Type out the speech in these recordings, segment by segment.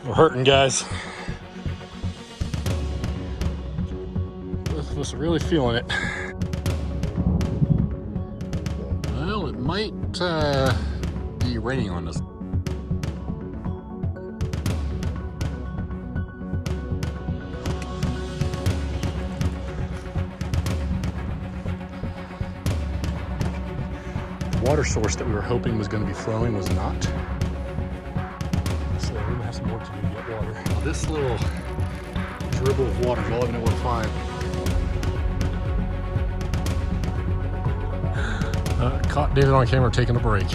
We're hurting, guys. Both of us are really feeling it. Well, it might be raining on us. The water source that we were hoping was going to be flowing was not. So we're going to have some work to do to get water. This little dribble of water is all I've been able to find. Caught David on camera taking a break.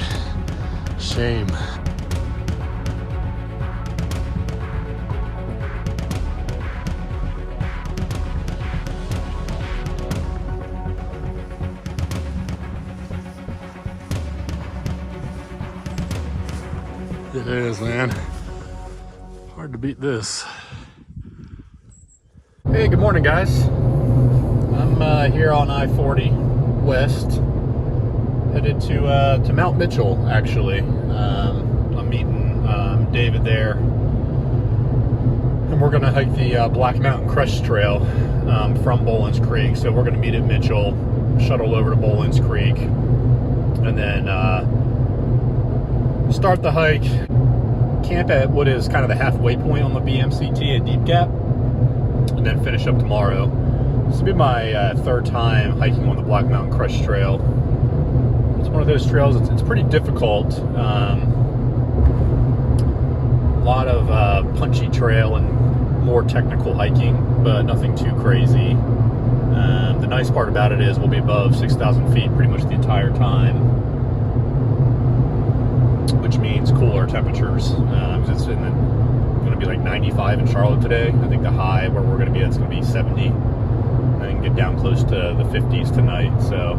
Shame. It is, man. Hard to beat this. Hey, good morning, guys. I'm here on I-40 West, headed to Mount Mitchell, actually. I'm meeting David there, and we're going to hike the Black Mountain Crest Trail from Boland's Creek. So we're going to meet at Mitchell, shuttle over to Boland's Creek, and then start the hike, camp at what is kind of the halfway point on the BMCT at Deep Gap, and then finish up tomorrow. This will be my third time hiking on the Black Mountain Crest Trail. It's one of those trails, it's pretty difficult. A lot of punchy trail and more technical hiking, but nothing too crazy. The nice part about it is we'll be above 6,000 feet pretty much the entire time, which means cooler temperatures. It's going to be like 95 in Charlotte today. I think the high where we're going to be, it's going to be 70. And then get down close to the 50s tonight. So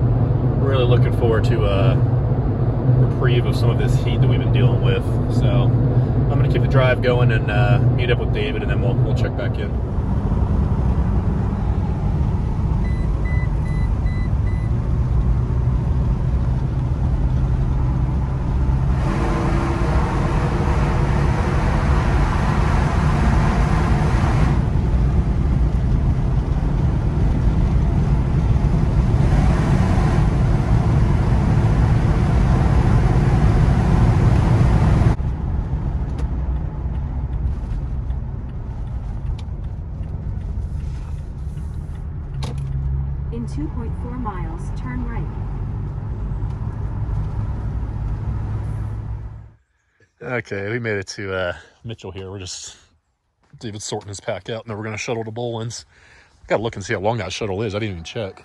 we're really looking forward to a reprieve of some of this heat that we've been dealing with. So I'm going to keep the drive going and meet up with David, and then we'll check back in. In 2.4 miles, turn right. Okay, we made it to Mitchell here. We're just, David's sorting his pack out, and then we're going to shuttle to Boland's. Gotta look and see how long that shuttle is. I didn't even check.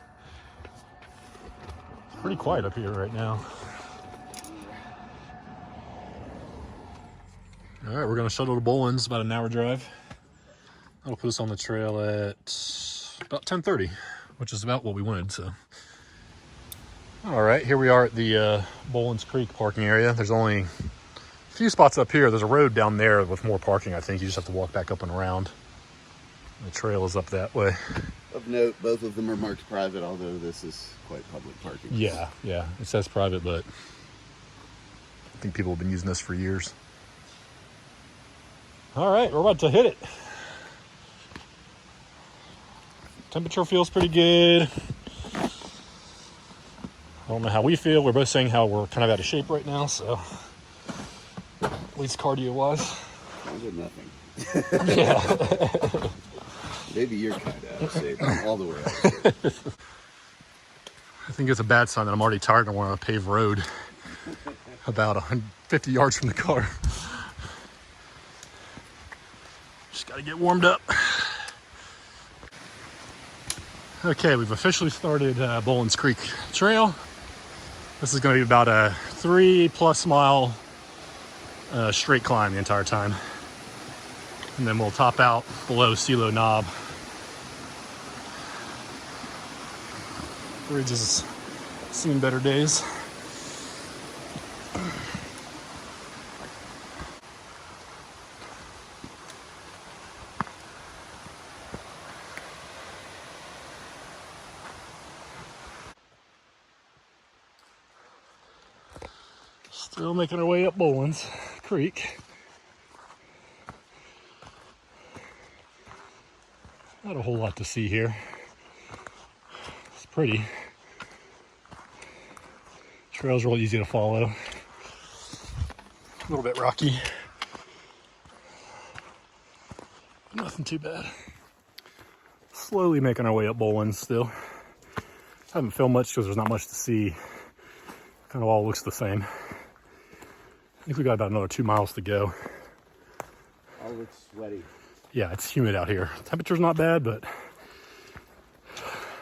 It's pretty quiet up here right now. All right, we're going to shuttle to Boland's, about an hour drive. That'll put us on the trail at about 10:30, which is about what we wanted. So, all right, here we are at the Boland's Creek parking area. There's only a few spots up here. There's a road down there with more parking. I think you just have to walk back up and around. The trail is up that way. Of note, both of them are marked private, although this is quite public parking. Yeah, it says private, but I think people have been using this for years. All right, we're about to hit it. Temperature feels pretty good. I don't know how we feel. We're both saying how we're kind of out of shape right now, so at least cardio-wise. I did nothing. Yeah. Maybe you're kind of out of shape. I'm all the way out of shape. I think it's a bad sign that I'm already tired and we're on a paved road about 150 yards from the car. Just got to get warmed up. Okay, we've officially started Boland's Creek Trail. This is going to be about a 3+ mile straight climb the entire time. And then we'll top out below Celo Knob. Bridge has seen better days. Still making our way up Boland's Creek. Not a whole lot to see here. It's pretty. Trail's real easy to follow. A little bit rocky. Nothing too bad. Slowly making our way up Bowlin still. Haven't filmed much because there's not much to see. Kind of all looks the same. I think we got about another 2 miles to go. All looks sweaty. Yeah, it's humid out here. Temperature's not bad, but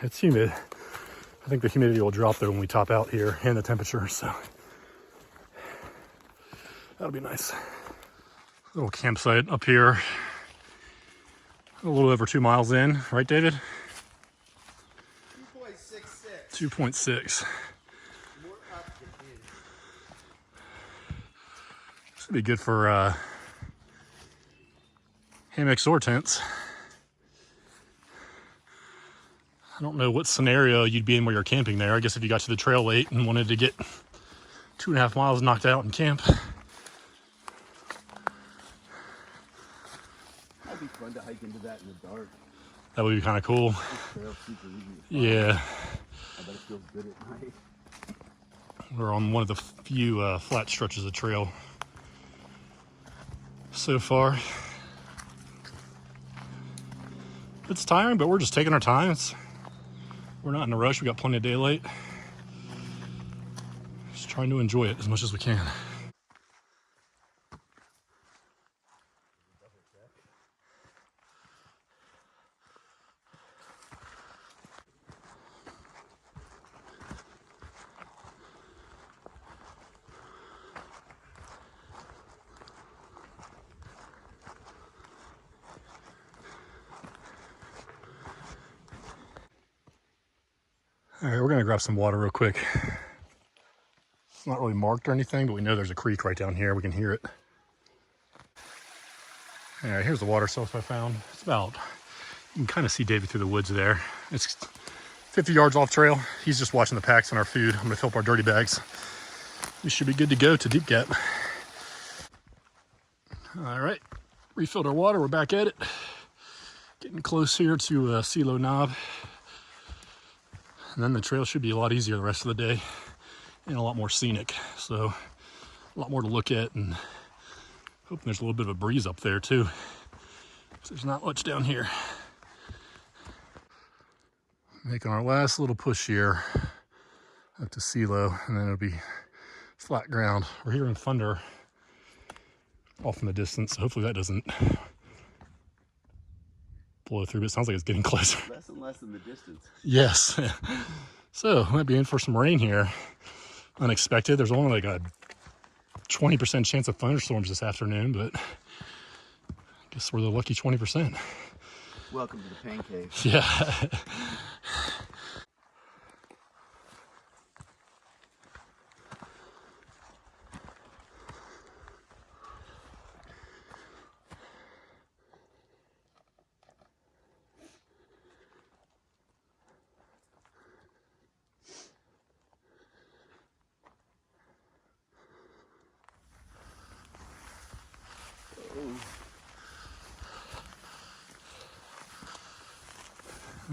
it's humid. I think the humidity will drop though when we top out here and the temperature, so that'll be nice. Little campsite up here. A little over 2 miles in, right, David? 2.66. 2.6. More up than in. This would be good for hammocks or tents. I don't know what scenario you'd be in where you're camping there. I guess if you got to the trail late and wanted to get 2.5 miles knocked out and camp. That'd be fun to hike into that in the dark. That would be kind of cool. This trail's super easy to follow. Yeah. I bet it feels good at night. We're on one of the few flat stretches of trail so far. It's tiring, but we're just taking our time. We're not in a rush. We got plenty of daylight. Just trying to enjoy it as much as we can. All right, we're gonna grab some water real quick. It's not really marked or anything, but we know there's a creek right down here. We can hear it. All right, here's the water source I found. It's about, you can kind of see David through the woods there. It's 50 yards off trail. He's just watching the packs and our food. I'm gonna fill up our dirty bags. We should be good to go to Deep Gap. All right, refilled our water. We're back at it. Getting close here to Celo Knob. And then the trail should be a lot easier the rest of the day and a lot more scenic. So a lot more to look at, and hoping there's a little bit of a breeze up there too. There's not much down here. Making our last little push here up to Celo, and then it'll be flat ground. We're hearing thunder off in the distance. So hopefully that doesn't blow through, but it sounds like it's getting closer. Less and less in the distance. Yes. So might be in for some rain here. Unexpected. There's only like a 20% chance of thunderstorms this afternoon, but I guess we're the lucky 20%. Welcome to the pain cave. Yeah.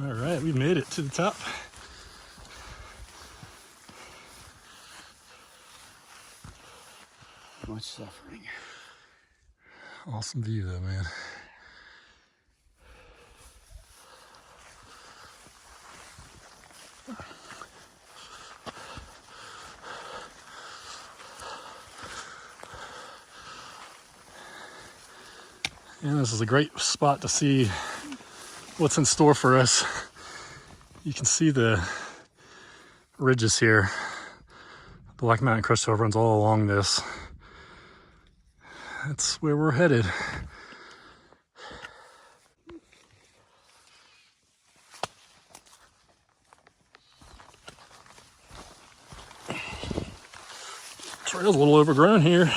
All right, we made it to the top. Much suffering. Awesome view though, man. And this is a great spot to see what's in store for us. You can see the ridges here. The Black Mountain Crest Trail runs all along this. That's where we're headed. Trail's a little overgrown here.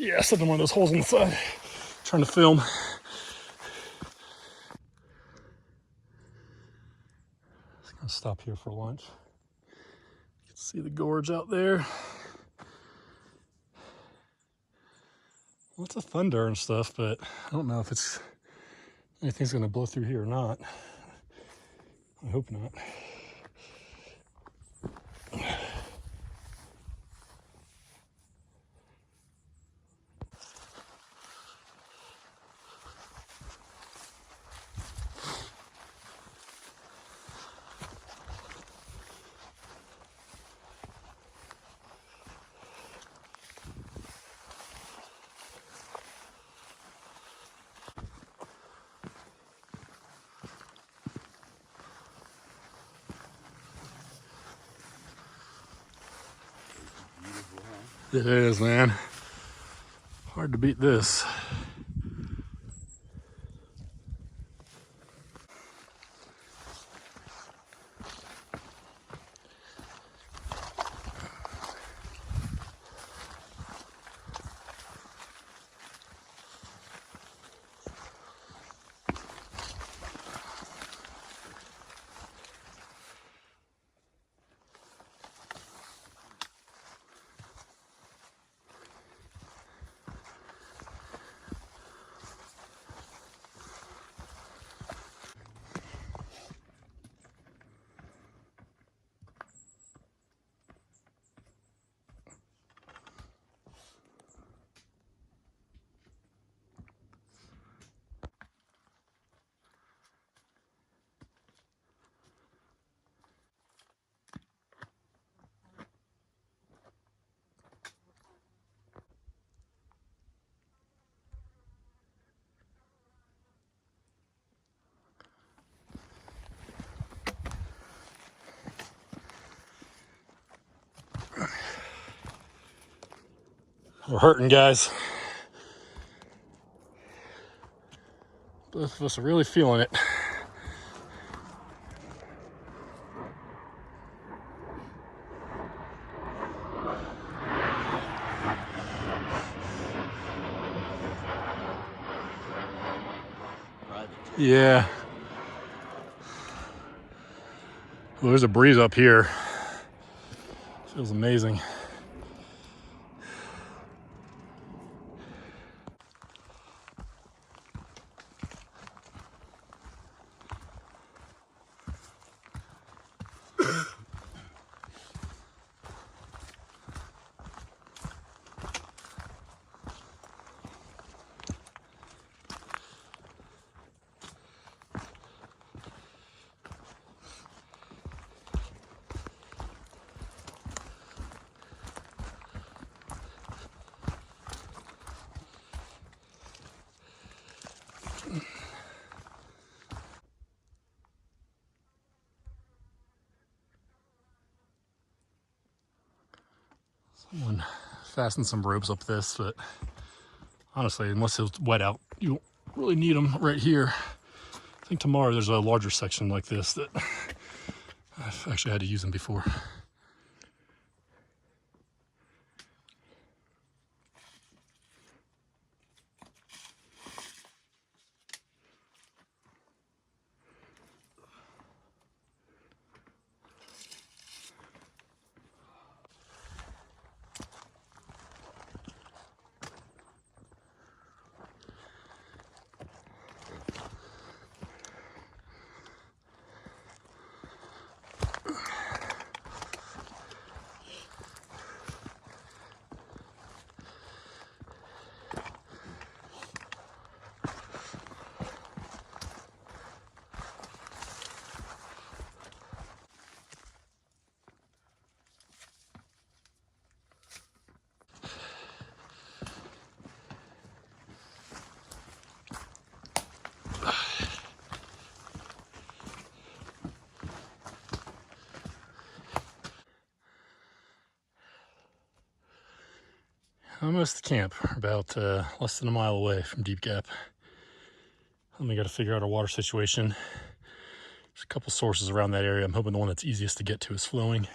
Yeah, I slipped in one of those holes on the side, trying to film. Just gonna stop here for lunch. You can see the gorge out there. Lots of thunder and stuff, but I don't know if anything's gonna blow through here or not. I hope not. It is, man. Hard to beat this. We're hurting, guys. Both of us are really feeling it. Yeah. Well, there's a breeze up here. Feels amazing. Someone fastened some ropes up this, but honestly, unless it's wet out, you don't really need them right here. I think tomorrow there's a larger section like this that I've actually had to use them before. Almost to camp, about less than a mile away from Deep Gap. We got to figure out our water situation. There's a couple sources around that area. I'm hoping the one that's easiest to get to is flowing.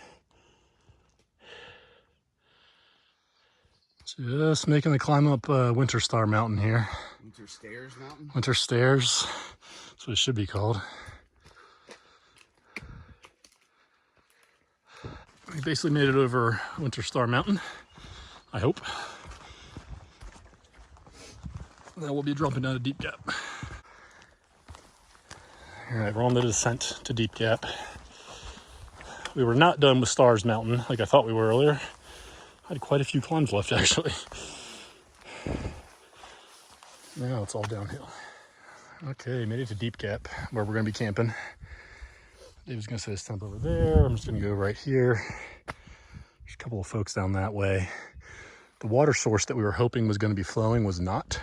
Just making the climb up Winter Star Mountain here. Winter Stairs Mountain? Winter Stairs. That's what it should be called. We basically made it over Winter Star Mountain, I hope. Now we'll be dropping down to Deep Gap. All right, we're on the descent to Deep Gap. We were not done with Stars Mountain like I thought we were earlier. I had quite a few climbs left, actually. Now it's all downhill. Okay, made it to Deep Gap, where we're gonna be camping. Dave's gonna set his tent over there. I'm just gonna go right here. There's a couple of folks down that way. The water source that we were hoping was gonna be flowing was not.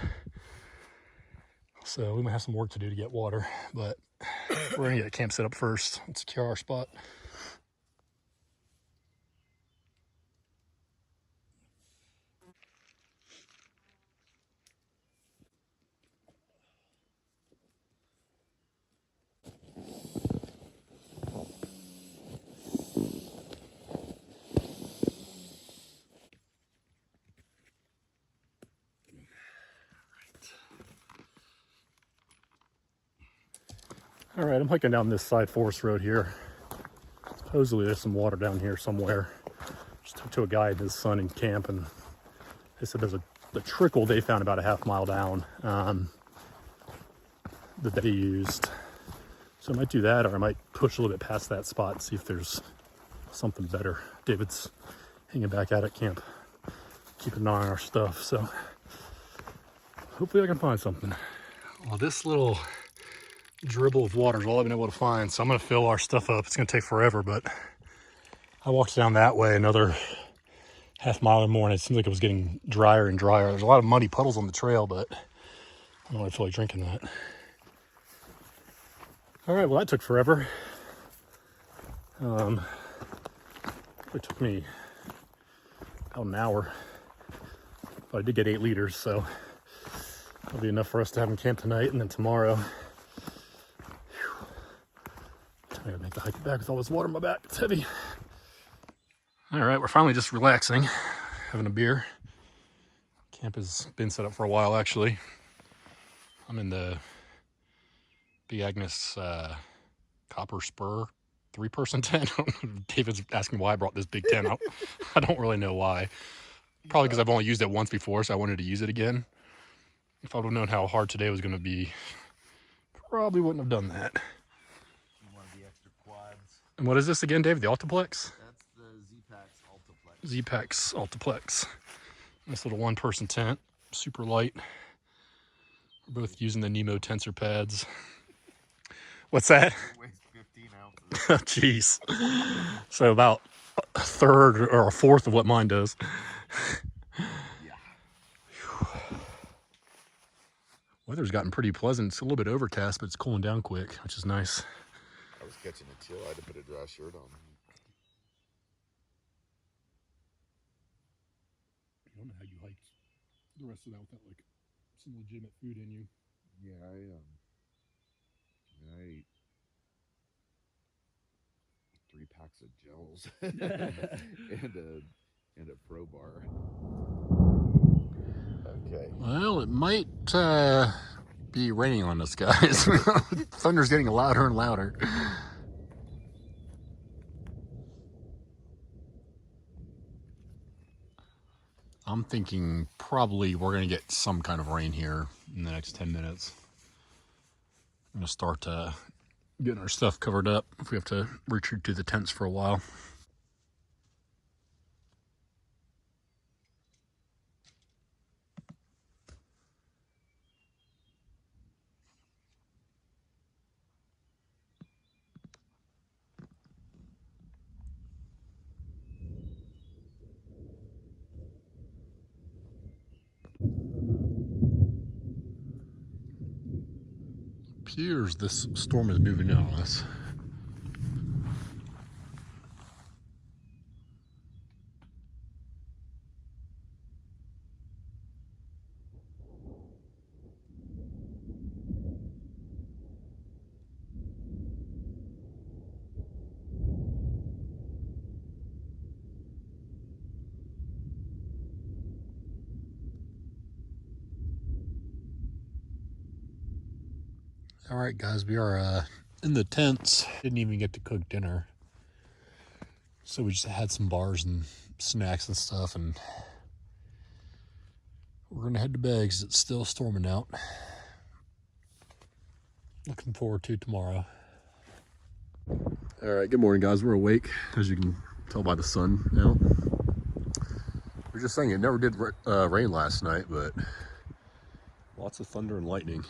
So we might have some work to do to get water, but we're gonna get a camp set up first and secure our spot. All right, I'm hiking down this side forest road here. Supposedly there's some water down here somewhere. Just talked to a guy and his son in camp, and they said there's the trickle they found about a half mile down that they used. So I might do that, or I might push a little bit past that spot and see if there's something better. David's hanging back out at camp, keeping an eye on our stuff, so hopefully I can find something. Well, this little dribble of water is all I've been able to find, so I'm gonna fill our stuff up. It's gonna take forever, but I walked down that way another half mile or more, and it seems like it was getting drier and drier. There's a lot of muddy puddles on the trail, but I don't really feel like drinking that. All right, well, that took forever. It took me about an hour, but I did get 8 liters, so that'll be enough for us to have in camp tonight, and then tomorrow. I gotta make the hike back with all this water in my back. It's heavy. All right, we're finally just relaxing, having a beer. Camp has been set up for a while, actually. I'm in the Big Agnes Copper Spur 3-person tent. David's asking why I brought this big tent out. I don't really know why. Probably because I've only used it once before, so I wanted to use it again. If I would have known how hard today was going to be, probably wouldn't have done that. One of the extra quads. And what is this again, Dave? The Altiplex? That's the Z-Packs Altiplex. Z-Packs Altiplex. Nice little 1-person tent, super light. We're both using the Nemo tensor pads. What's that? It weighs 15 ounces. Jeez. So about a third or a fourth of what mine does. Yeah. Weather's gotten pretty pleasant. It's a little bit overcast, but it's cooling down quick, which is nice. I was catching a chill. I had to put a dry shirt on. I don't know how you hiked the rest of that without like some legitimate food in you. Yeah, I ate 3 packs of gels and a pro bar. Okay. Well, it might be raining on us, guys. Thunder's getting louder and louder. I'm thinking probably we're going to get some kind of rain here in the next 10 minutes. I'm going to start getting our stuff covered up if we have to retreat to the tents for a while. Appears this storm is moving in on us. All right, guys, we are in the tents. Didn't even get to cook dinner. So we just had some bars and snacks and stuff, and we're gonna head to bed because it's still storming out. Looking forward to tomorrow. All right, good morning, guys. We're awake, as you can tell by the sun now. We're just saying it never did rain last night, but lots of thunder and lightning.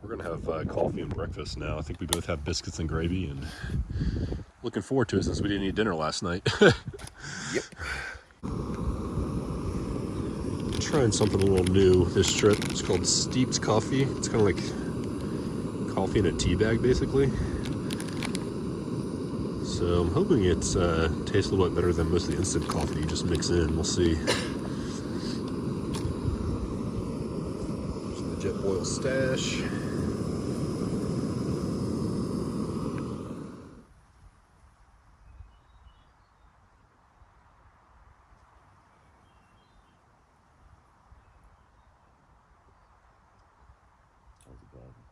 We're gonna have coffee and breakfast now. I think we both have biscuits and gravy, and looking forward to it since we didn't eat dinner last night. Yep. Trying something a little new this trip. It's called Steeped Coffee. It's kind of like coffee in a tea bag, basically. So I'm hoping it tastes a little bit better than most of the instant coffee you just mix in. We'll see. There's the jet oil stash.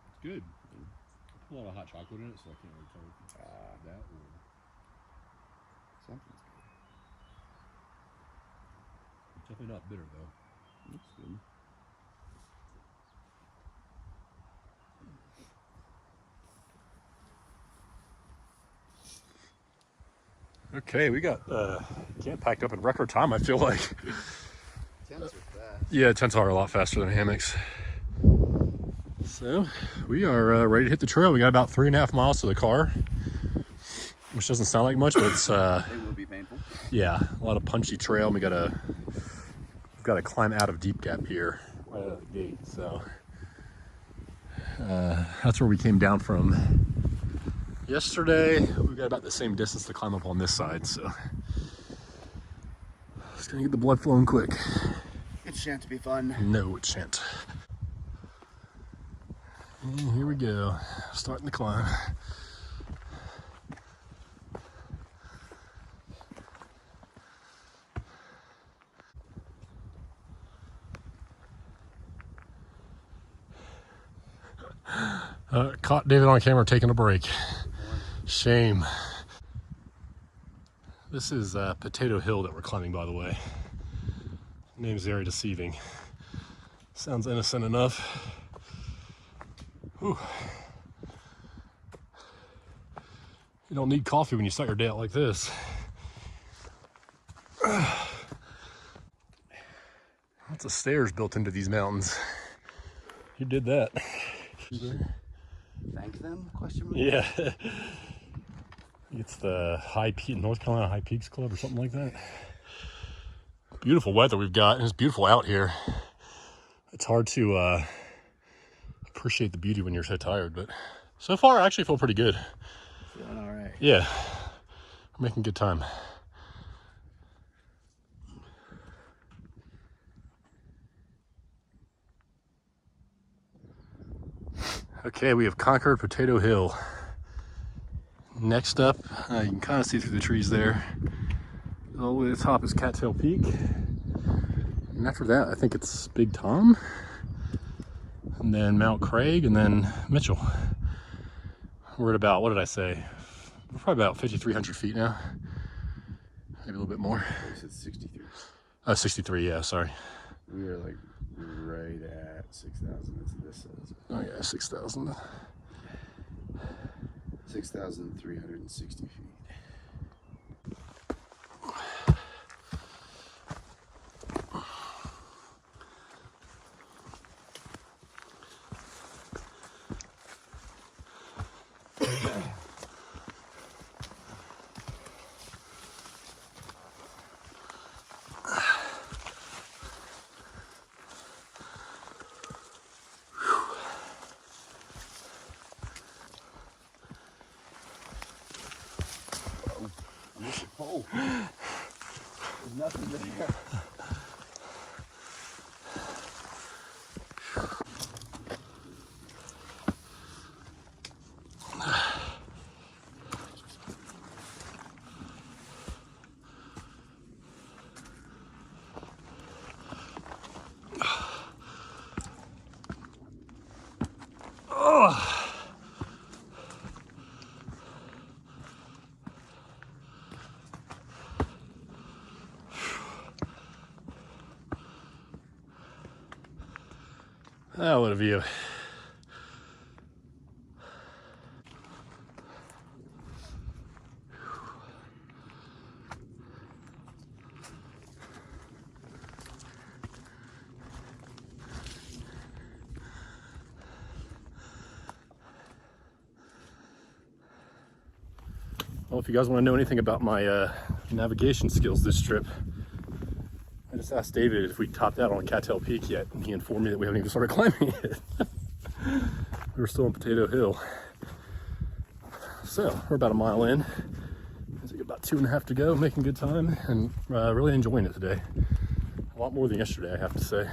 It's good. I put a lot of hot chocolate in it, so I can't really tell if it's that or Something's good. it's definitely not bitter though. Looks good. Okay, we got camp packed up in record time, I feel like. Tents are fast. Yeah, tents are a lot faster than hammocks. So we are ready to hit the trail. We got about 3.5 miles to the car, which doesn't sound like much, but it's It will be painful. yeah, a lot of punchy trail. We've got to climb out of Deep Gap here right out of the gate. So that's where we came down from yesterday. We've got about the same distance to climb up on this side, so it's gonna get the blood flowing quick. It shan't be fun. No, it shan't. And here we go, starting the climb. Caught David on camera taking a break. Shame. This is Potato Hill that we're climbing, by the way. Name's very deceiving. Sounds innocent enough. Whew. You don't need coffee when you start your day out like this. Lots of stairs built into these mountains. You did that. Thank them? Question mark? Yeah. It's the North Carolina High Peaks Club or something like that. Beautiful weather we've got, and it's beautiful out here. It's hard to appreciate the beauty when you're so tired, but so far I actually feel pretty good. Feeling all right. Yeah, we're making good time. Okay, we have conquered Potato Hill. Next up, you can kind of see through the trees there. All the way to the top is Cattail Peak. And after that, I think it's Big Tom. And then Mount Craig, and then Mitchell. We're at about, what did I say? We're probably about 5,300 feet now. Maybe a little bit more. You said 63. 63, yeah, sorry. We are like right at 6,000. That's what this says. Oh yeah, 6,000. 6,360 feet. Oh, there's nothing there. Oh, what a view. Well, if you guys want to know anything about my navigation skills this trip, I just asked David if we topped out on Cattail Peak yet, and he informed me that we haven't even started climbing it. We were still on Potato Hill. So, we're about a mile in. There's about 2.5 to go, making good time, and really enjoying it today. A lot more than yesterday, I have to say.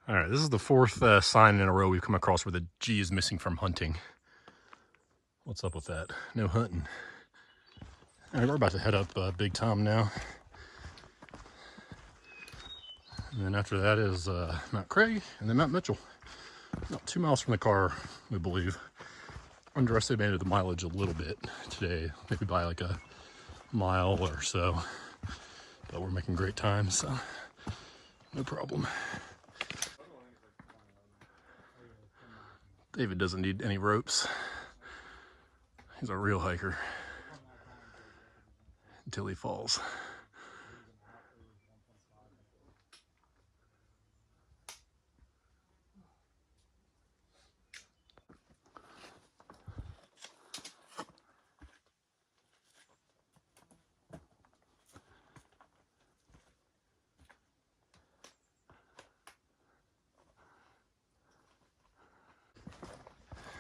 All right, this is the 4th sign in a row we've come across where the G is missing from hunting. What's up with that? No hunting. All right, we're about to head up Big Tom now. And then after that is Mount Craig and then Mount Mitchell. About 2 miles from the car, we believe. Underestimated the mileage a little bit today, maybe by like a mile or so. But we're making great time, so no problem. David doesn't need any ropes. He's a real hiker until he falls.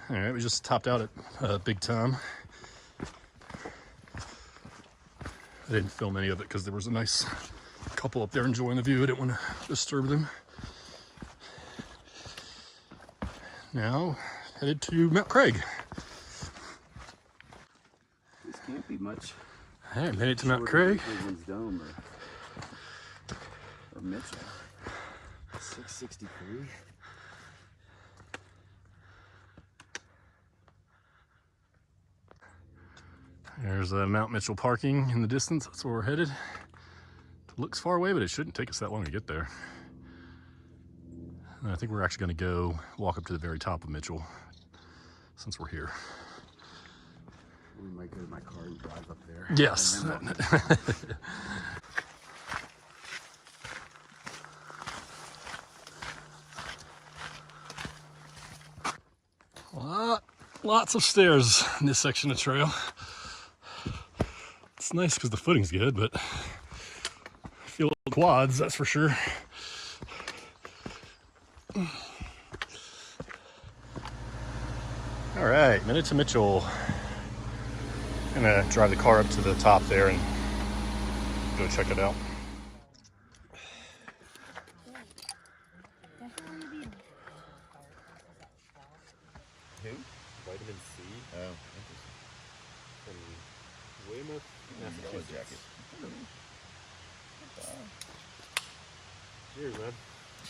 All right, we just topped out at Big Tom. I didn't film any of it because there was a nice couple up there enjoying the view. I didn't want to disturb them. Now, headed to Mount Craig. This can't be much. All right, made it to Mount Craig. Dome or Mitchell. 663. There's Mount Mitchell parking in the distance. That's where we're headed. It looks far away, but it shouldn't take us that long to get there. And I think we're actually going to go walk up to the very top of Mitchell since we're here. We might go to my car and drive up there. Yes. Lots of stairs in this section of trail. It's nice because the footing's good, but I feel quads, that's for sure. All right, minute to Mitchell. I'm gonna drive the car up to the top there and go check it out. Who? Vitamin C? Oh, From Weymouth, Massachusetts. jacket. Cheers, man.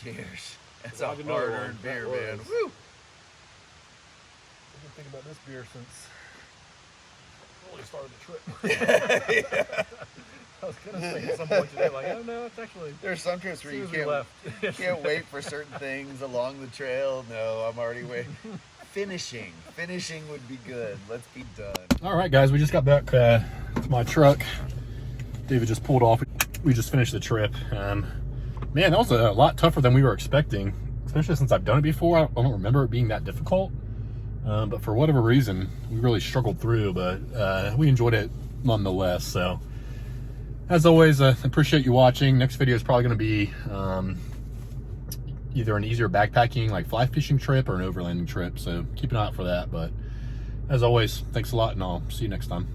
Cheers. That's I'll a have another hard-earned one. beer, That man. was. Woo! I've been thinking about this beer since really started the trip. I was gonna say at some point today, like, oh no, it's actually. There's some trips where you As soon as we left. can't wait for certain things along the trail. No, I'm already waiting. Finishing would be good. Let's be done. All right, guys, we just got back to my truck. David just pulled off. We just finished the trip. Man, that was a lot tougher than we were expecting, especially since I've done it before. I don't remember it being that difficult, but for whatever reason, we really struggled through, but we enjoyed it nonetheless. So, as always, appreciate you watching. Next video is probably going to be either an easier backpacking, like fly fishing trip, or an overlanding trip. So keep an eye out for that. But as always, thanks a lot, and I'll see you next time.